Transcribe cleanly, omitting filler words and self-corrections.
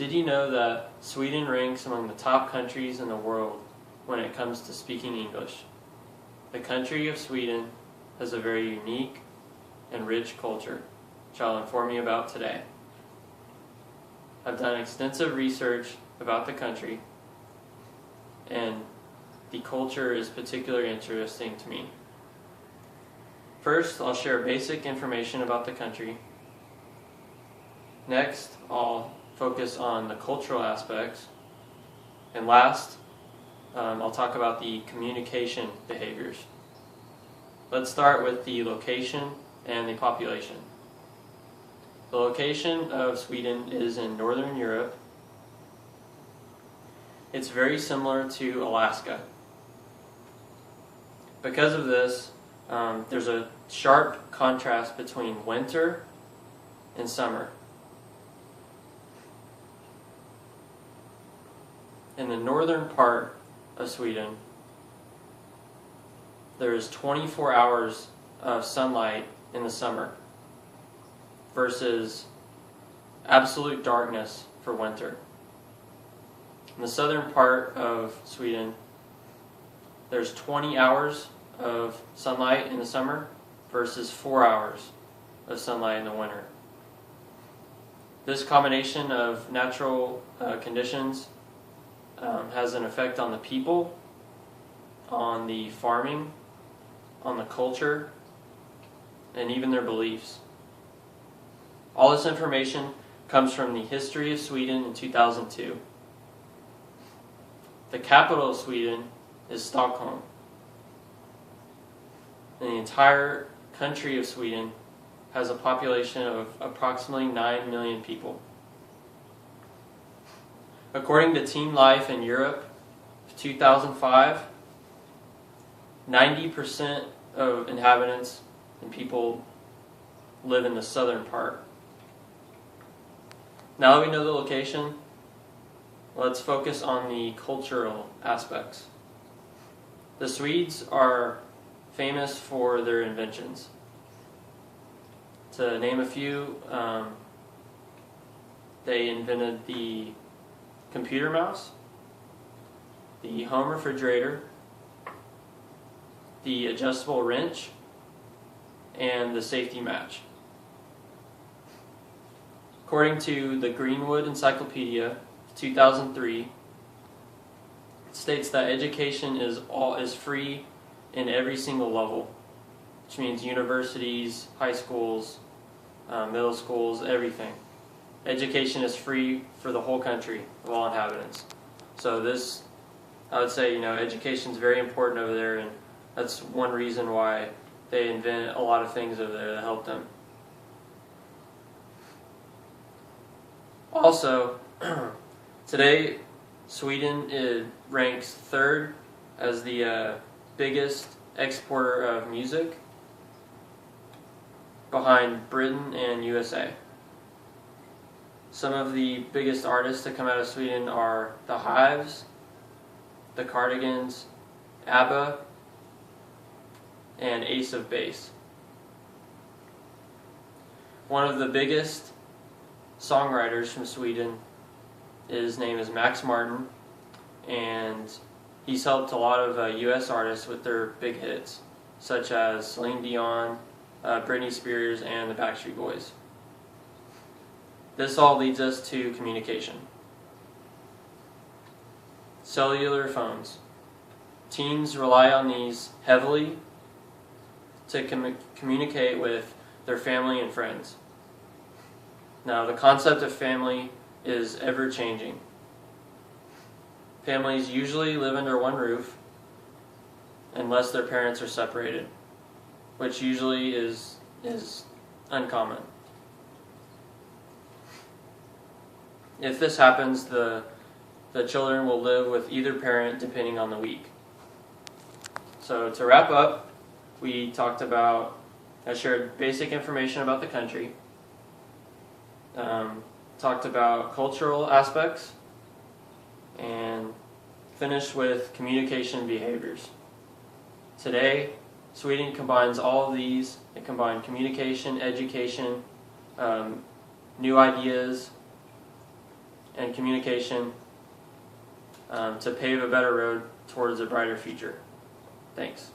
Did you know that Sweden ranks among the top countries in the world when it comes to speaking English? The country of Sweden has a very unique and rich culture, which I'll inform you about today. I've done extensive research about the country, and the culture is particularly interesting to me. First, I'll share basic information about the country. Next, I'll focus on the cultural aspects. And last, I'll talk about the communication behaviors. Let's start with the location and the population. The location of Sweden is in Northern Europe. It's very similar to Alaska. Because of this, there's a sharp contrast between winter and summer. In the northern part of Sweden, there is 24 hours of sunlight in the summer versus absolute darkness for winter. In the southern part of Sweden, there's 20 hours of sunlight in the summer versus 4 hours of sunlight in the winter. This combination of natural conditions has an effect on the people, on the farming, on the culture, and even their beliefs. All this information comes from the History of Sweden in 2002. The capital of Sweden is Stockholm. And the entire country of Sweden has a population of approximately 9 million people. According to Team Life in Europe, 2005, 90% of inhabitants and people live in the southern part. Now that we know the location, let's focus on the cultural aspects. The Swedes are famous for their inventions. To name a few, they invented the computer mouse, the home refrigerator, the adjustable wrench, and the safety match. According to the Greenwood Encyclopedia, 2003, it states that education is free in every single level, which means universities, high schools, middle schools, everything. Education is free for the whole country of all inhabitants. So this, I would say, education is very important over there, and that's one reason why they invent a lot of things over there that help them. Also, today, Sweden ranks third as the biggest exporter of music, behind Britain and USA. Some of the biggest artists that come out of Sweden are The Hives, The Cardigans, ABBA, and Ace of Base. One of the biggest songwriters from Sweden, his name is Max Martin, and he's helped a lot of US artists with their big hits, such as Celine Dion, Britney Spears, and the Backstreet Boys. This all leads us to communication. Cellular phones. Teens rely on these heavily to communicate with their family and friends. Now, the concept of family is ever changing. Families usually live under one roof unless their parents are separated, which usually is uncommon. If this happens, the children will live with either parent depending on the week. So to wrap up, I shared basic information about the country, talked about cultural aspects, and finished with communication behaviors. Today, Sweden combines all of these. It combines communication, education, new ideas, and communication to pave a better road towards a brighter future. Thanks.